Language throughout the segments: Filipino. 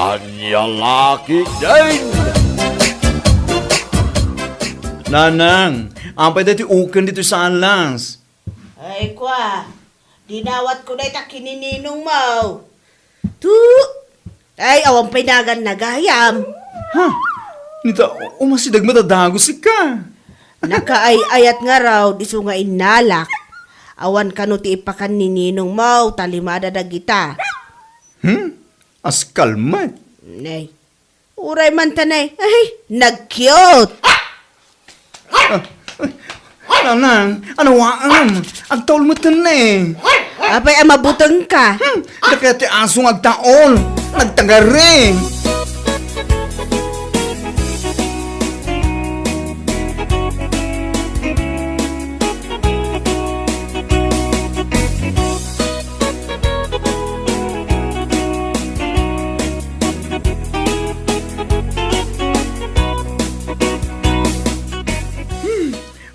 Kanyang laki din! Nanang, ampay dati ukan dito sa alas. Ay, kwa. Dinawat ko na ita kinininong mo. Tu! Ay, awang pinagan na gayam. Ha? Nita, umasidag matadago si ka. Nakaay-ayat nga raw, diso nga inalak. Awan ka no ti ipakan ni ninong mo, talimada na kita. As kalmat. Nay, uray man tanay. Ay, nag-cute. Nanang, ano waan? Agtaol mo tanay. Apay, mabutang ka. Dakati asong agtaol. Nagtagaring.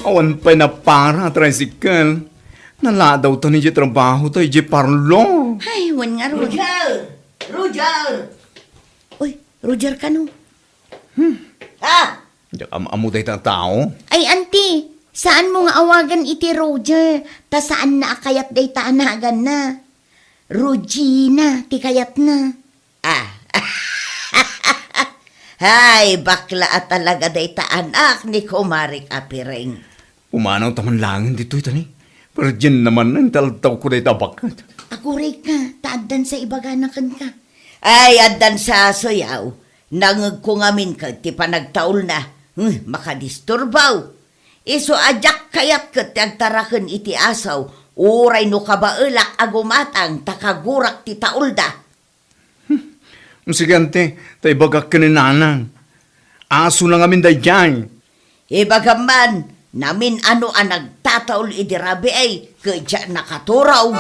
Awan pa na para, tricycle. Nala daw to ni trabaho tayo, parlo. Ay, wan nga, Roger. Roger! Roger! Uy, Roger ka no? Ha? Diyak amo tayo tao. Ay, auntie, saan mo nga awagan iti Roger? Ta saan na akayat day taanagan na? Regina, ti kayat na. Ah. Hay, bakla at talaga day taanak ni Kumarik Apireng. Umanaw taman langin dito ito ni. Pero dyan naman ang talataw ko na itabakat. Ako rin ka, taadan sa ibaganakan ka. Ay, adan sa soyaw. Nangag ko ngamin ka, ti panagtaul na. Makadisturbaw. Iso ajak kayat kat agtarakan iti asaw. Uray no kabaelak agumatang takagurak ti taulda. Musigante, tayo bagak ka ni nanang. Aso lang amin day dyan. Ibagaman, namin ano ang nagtataul idirabi ay kaya nakaturaw.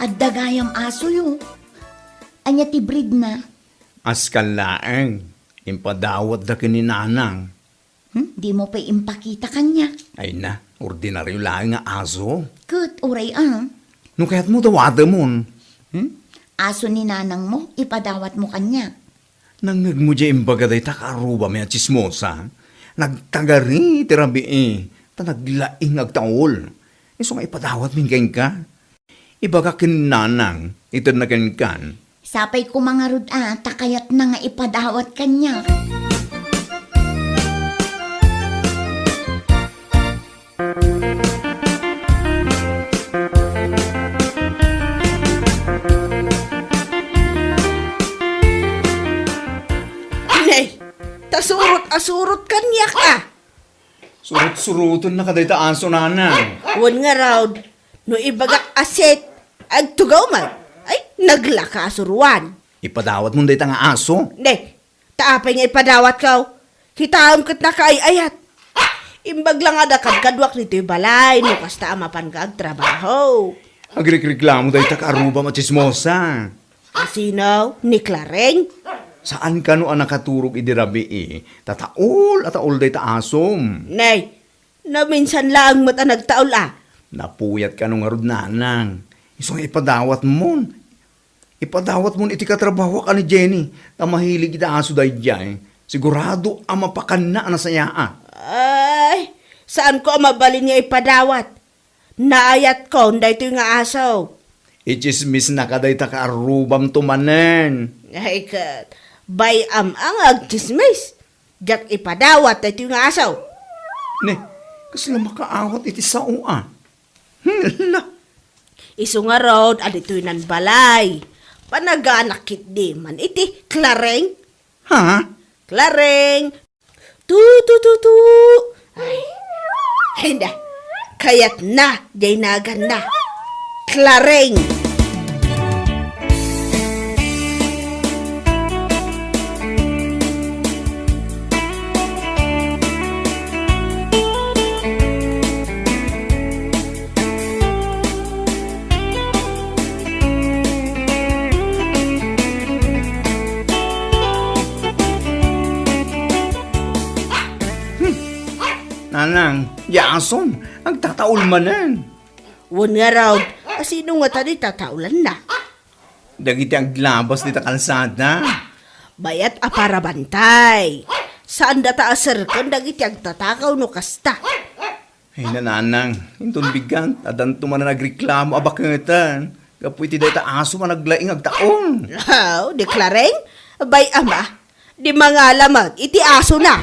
At dagayam aso yun. Anya ti breed na. Askal laeng. Impadawat da ka ni nanang. Di mo pa impakita kanya. Ay na, ordinaryo lang nga aso. Kut, uray ah. No kaya't mo dawada mo. Aso ni nanang mo, ipadawat mo kanya. Nangag mo dyan imbaga day takaruba may chismosa. Nagtagari tirabi Tanaglaing agtaol. Iso nga ipadawat min kain ka. Ibaga kin nanang, ito na kain kan. Sapay ko mga rod takayat na nga ipadawat kanya. Nay, tasurot-asurot kanya ka. Surut-suruton na kaday ta aso nanang. Wan nga raw, no ibagak aset, agtugaw man. Ay, naglakasuruan. Ipadawat mo day ta nga aso. Ne, taapay nga ipadawat ka. Kitaam kat nakaayayat. Imbag lang ada kadwak nito yung balay, no kasta amapan ka ang trabaho. Agrekreklamo day ta karuba machismosa. Asinaw, ni Clareng. Saan ka no ang nakaturog idirabi Tataol at taol day ta asom. Nay, na minsan lang mata nagtaol Napuyat ka nung arod nanang. Iso nga ipadawat mo. Ipadawat mo iti katrabaho ka ni Jenny. Mahilig ita aso day dyan. Sigurado ang mapakan na nasayaan. Ay, saan ko mabalin niya ipadawat? Naayat ko, dahito yung asaw. Ichismis na ka day ta kaarubam tumanen. Ay, kat, bay ang agchismis. Diyak ipadawat, dahito yung asaw. Ne, kasi lang makaawat iti sao Hala. Isu nga road, adito'y nan balay. Panaganakit di man, iti, Clareng. Ha? Clareng. Tu. Ay, hindi. Kayat na, jay nagan na. Clareng. nanang, yason, ang tataol manan. Wan nga raw, sino nga tadi tataulan na? Dagiti ang labas dita kalsada. Bayat a para bantay. Saan data asarkan dagiti agtatakaw no kasta? Ay nanang, inton bigan, adan tuman na nagreklamo abaketan. Kapoy ti dayta aso man naglaing agtaon. Wow, deklareng? Bay ama, di mga lamag, iti aso na.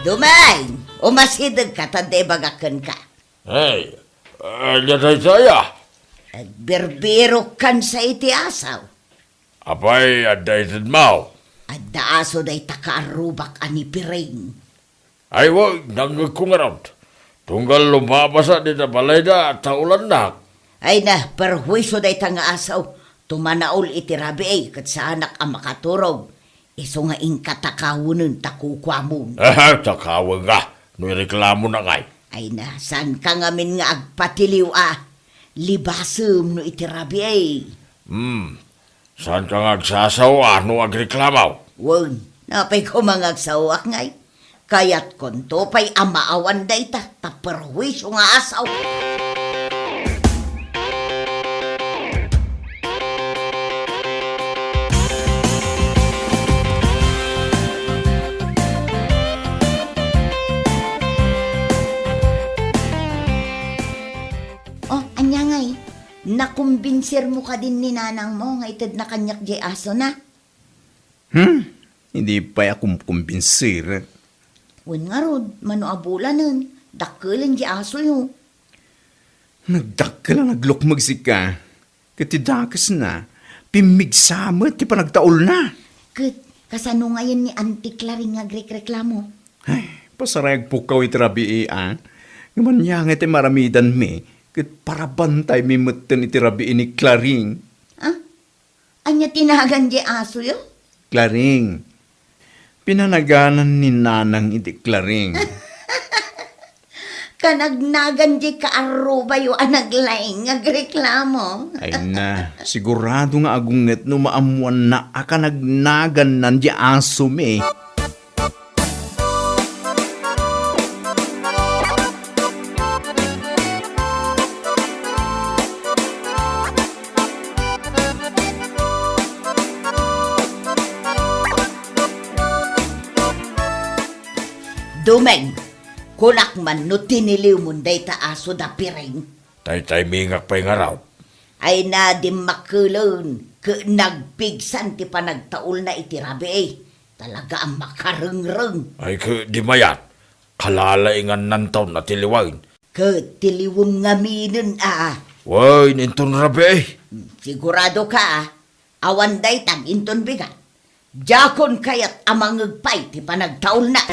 Dumay, umasidag ka, tanda bagakan ka. Hey, naday saya. Berbero kan sa iti asaw. Apay, aday mau. At daaso day takarubak ani piring. Ay, wag, nangagkungarot. Tunggal lumabasa di na balay na taulan na. Ay na, perhuiso day tanga asaw. Tumanaol iti rabi kat sa anak ang makaturog. Iso nga inkatakawunan takukwamon. Takawag ka. No'y reklamo na kay. Ay na, saan ka ngamin nga agpatiliw Libasem no iti rabi Saan ka nga agsasawa no agreklamaw? Wan, napay ko mga agsawak ngay. Kaya't konto pa'y amaawan day taperhuiso nga asaw. Oh, anya ngay. Nakumbinsir mo ka din ni nanang mo nga itad na kanyak di aso na. Hindi pa ako kumbinsir. Wan nga rod, mano abula nun. Dakkelan di aso yo. Nagdakkel na naglukmagsika. Katidakas na. Pimigsamot, ti pa nagtaol na. Ket, kasano ngayon ni Auntie Claring nga reklamo? Ay, pasarayag pukaw itirabi Ngaman niya nga iti maramidan mi. Ket para bantay mi mutten itirabi ni Claring. Ah? Anya tinagan di aso yo? Claring. Pinanaganan ni nanang iti Claring. Kanagnagan di kaaruba yo anaglaing agreklamo. Ay na, sigurado nga agunget no maamuan na akanagnagan nan di aso mi. Dumeng, kunak man no tiniliw mo day aso da piring. Tay mingak pa'y nga raw. Ay na di makulon, nagpigsan ti pa nagtaol na iti rabi Talaga ang makarengreng. Ay, di mayat. Kalalaingan ng taon na tiliwain. Tiliwong ngaminin Way, ninton rabi. Sigurado ka awan day tag inton bigat. Jakon kayat amang ngagpay ti pa nagtaol na.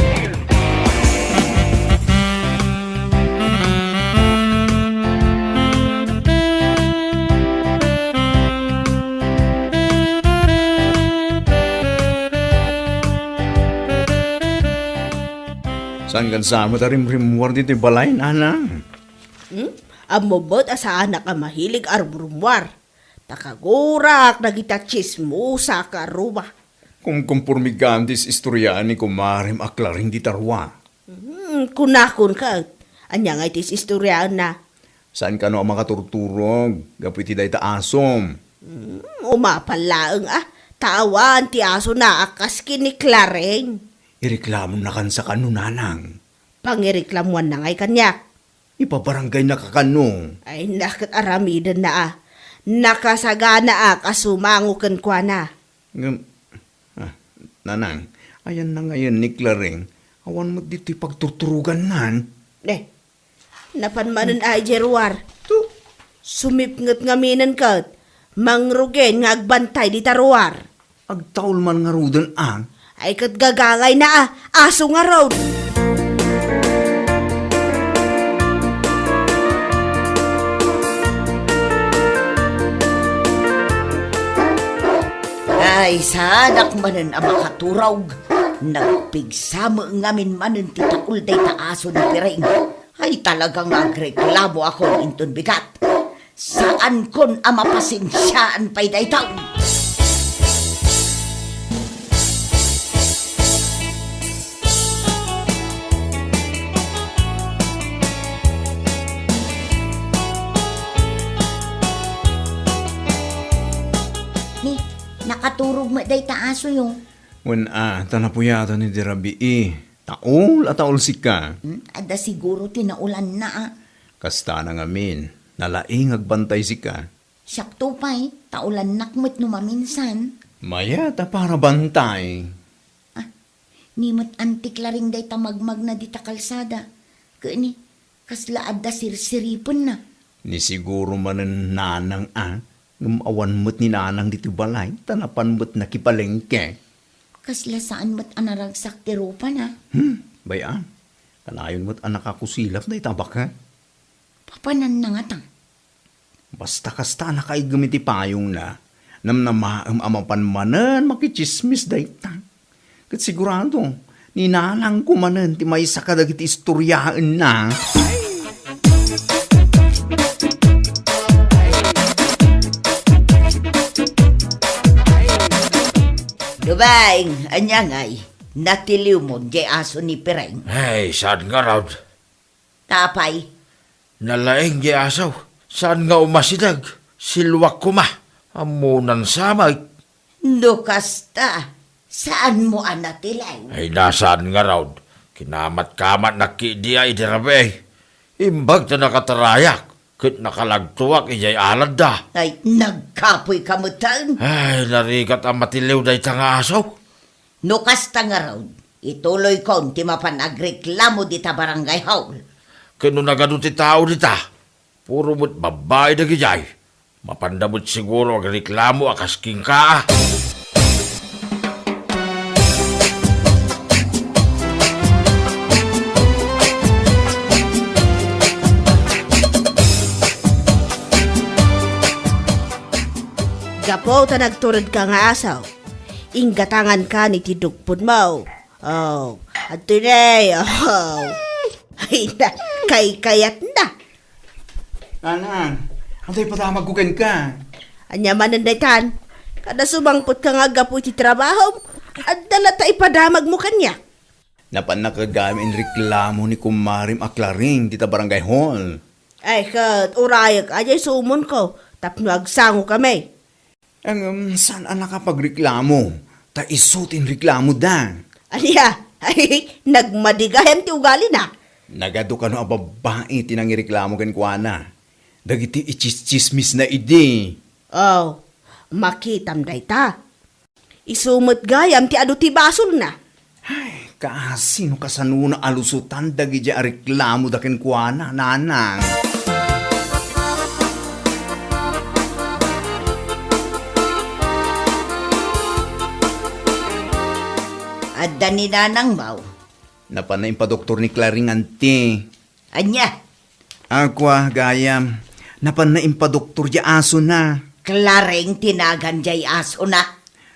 Saan kan sa mo tarim-rimwar dito balay, nanang? Amobot asa anak ang mahilig arburumwar. Takagurak nagita chismosa ka ruma. Kung kumpurmigantis istoryaan ni kumarim aklaring di tarwa. Kunakun ka. Anya nga itis istoryaan na. Saan ka no ang makaturturog? Gapiti day taasom. Umapalaang tawan ti aso na akas kini Clareng. Ireklamo na kan sa kano, nanang. Pangireklamuan na ngay kanya. Ipabarangay na kakano. Ay nakat aramidan na nakasagana kasumangukan kwa na. Nanang, ayan na ngayon ni Clareng. Awan mo dito pagtuturugan nan. Napanmanan ay jeruar. Sumipngat ngaminan ka. Mangrugen nga agbantay di taruar. Agtaol man nga rudan Ay kat gagangay na aso nga road. Ay sadak manen ang makaturog. Nagpigsama ngamin manen ti taul day taaso na piring. Ay talagang agreklamo ako inton bigat. Saan kon ama pasensyaan pa'y daytaw? Ni, nakaturog mo day taaso yung. Tanapuyata ni Dirabi taol at taol si ka. Ada siguro tinaulan na ah. Kasta na ngamin, nalaing agbantay si ka. Sakto pa taulan nakmat no maminsan. Maya ta para bantay. Nimot antik laring day tamagmag na di ta kalsada. Kani, kasla ada sirsiripon na. Ni siguro manen nanang ngumawan mo't ni nanang dito balay, tanapan mo't nakipalengke. Kasla saan mo't anaragsak ti rupa na. Bayan, kanayon mo't anak ako silap na itabak ha. Papanan na nga tang. Basta kasta nakaig gamiti payong na, namnamaam amapan manan makichismis daytang. Kat sigurado, ni nanang kumanan ti may sakadagiti istoryaan na. Dubaing, anya ngay, natiliw mo di aso ni Pireng. Ay, saan nga raw? Tapay, Nalaing di asaw. Saan nga umasidag? Silwak ko ma. Amunan samay. Nukasta, saan mo anatilaw? Ay, nasaan nga raw? Kinamat-kamat na kidiya idirabe. Imbag na nakatarayak. Kit nakalagtuwak ijay alad da. Ay, nagkapoy kamutan. Ay, narikat ang matiliw da itang asaw. Nukasta nga raw, ituloy ko ti mapanagreklamo di ta barangay hall. Kano nagano ti tao dita. Puro mo't babae da gijay. Mapandamot siguro ang reklamo akas king ka. Gapo ta nagturod ka nga asaw. Inggatangan ka ni tidugpod mo. Oh, at today, oh. Ay na, kayat na. Nanang, antay patamag kuken ka. Anya manandaytan, kada sumangpot ka nga gapo ti trabaho, at dala ta ipadamag mo kanya. Napan nakagamin reklamo ni kumarim aklaring dita barangay hall. Ay kat, urayak ajay sumon ko, tapno agsango kami. Ang saan nakapagreklamo? Ta isutin reklamo da. Anya, ay, nagmadigayam ti ugali na. Nagado ka no babae tinangireklamo ken kuana. Dagiti ichis-chismis na idi. Oh, makitam day ta. Isumot gayam ti adu ti basol na. Ay, kaasino kasanuna alusutan dagi ja reklamo da ken kuana, nanang. Adda ni nanang mau. Napanayin pa doktor ni Claring anti. Anya, Aqua, gayam. Napanayin pa doktor ja aso na. klareng tinagan jay aso na.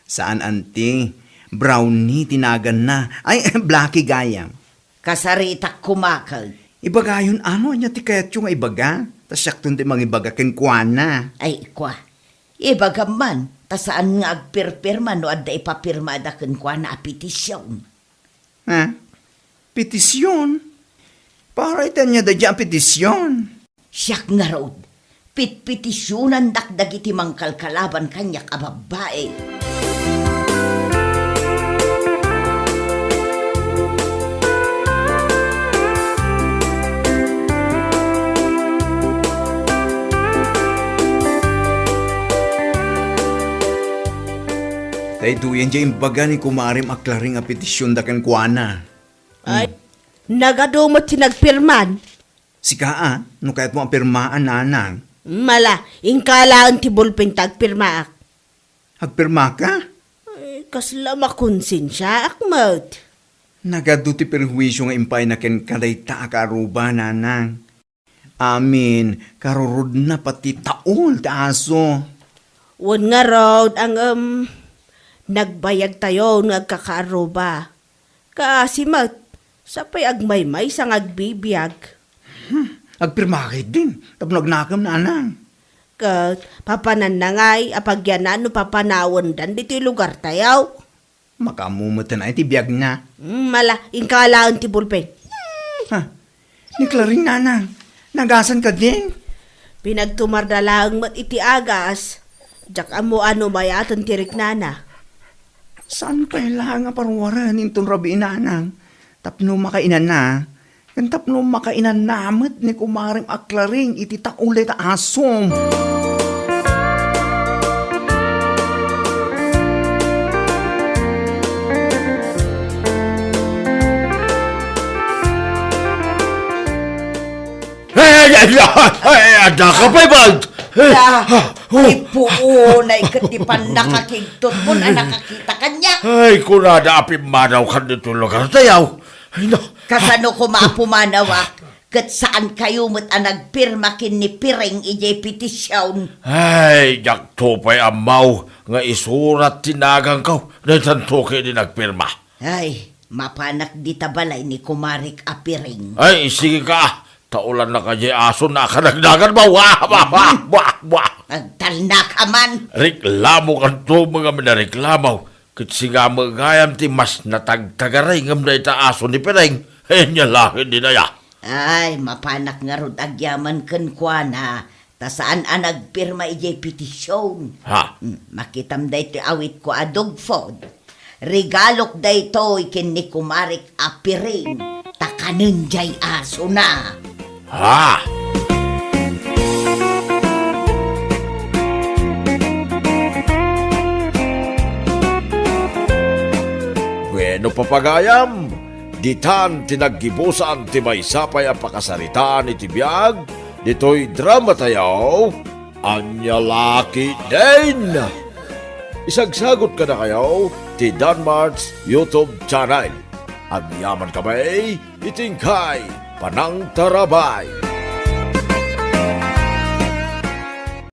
Saan anti? Brownie tinagan na. Ay, Blackie gayam. Kasaritak kumakal. Ibagayon ano anya ti kayat yung ibaga? Tas yaktun ti mga ibaga ken kuana. Ay, kwa. Ibagam man, ta saan nga agpirpirma no adda ipapirma da ken kwa na petisyon. Ha? Petisyon? Para itan niya da dyan petisyon. Siyak nga road. Pitpitisyonan dakdag iti mangkalkalaban kanyak a babae. Tay duyan dyan imbaga ni kumarim aklaring a petisyon da ken kuana. Ay, nagadumot si nagpirman. Sika no kahit mo ang pirmaan nanang. Mala, ingkalaan ti bulping tagpirmaak. Agpirma ka? Ay, kasla makonsensya akmat. Nagado ti perwisyo nga impay na ken kadayta akaruba nanang. Amin, karurod na pati taol taaso. Wan nga road ang nagbayag tayo nagkakaaroba. Kaasimat, sapay agmaymay sang agbibiyag. Agpirma ka din, tapos nagnakam nanang. Kat papananangay apagyan na no papanawon dan dito yung lugar tayaw. Makamumutan ay tibiyag na. Mala, ingkalaan ti bulpen. Ha? Ni Claring nanang, nagasan ka din? Pinagtumardalaang mat iti agas. Jak amo ano mayatan tirik nana. Saan kailangan nga parwaran itong rabi nanang? Tapno makainan na. Kan tapno makainan namat ni kumaring aklaring iti taulit asom. Ada ka pa, Ibag! Ay puo na ikatipan nakakigtot mo na nakakita kanya. Ay, kung nada apim manaw ka dito lugar tayaw. Ay, no. Kasano ko maapumanawak, kat saan kayo mo't nagpirma kin ni Piring ijay petisyon. Ay, yak tupay amaw nga isurat tinagang ka. Dahil santo kayo din nagpirma. Ay, mapanak di tabalay ni Kumarik a Piring. Ay, sige ka. Taulan na kajay aso na kanagdagan ba? Wah, wah, wah, wah, wah. Agtalna ka man. Reklamo kan to mga minareklamaw. Kasi nga magayam ti mas natagtagaray ngam na ita aso ni Pireng. Eh, niya lahin din na ya. Ay, mapanak nga rod agyaman ken kwa na. Ta saan nagpirma ijay petisyon. Ha? Makitam day ti awit ko a dogfod. Regalok day to ikin ni Kumarik a Piring. Takanen jay aso na. Ha? Bueno papagayam, ditan tinaggibusan ti may sapay ang pakasaritaan iti biyag, dito'y drama tayo, anya laki din. Isagsagot ka na kayo, ti Danmar's YouTube channel. Ang yaman kamay, itingkay, panang tarabay.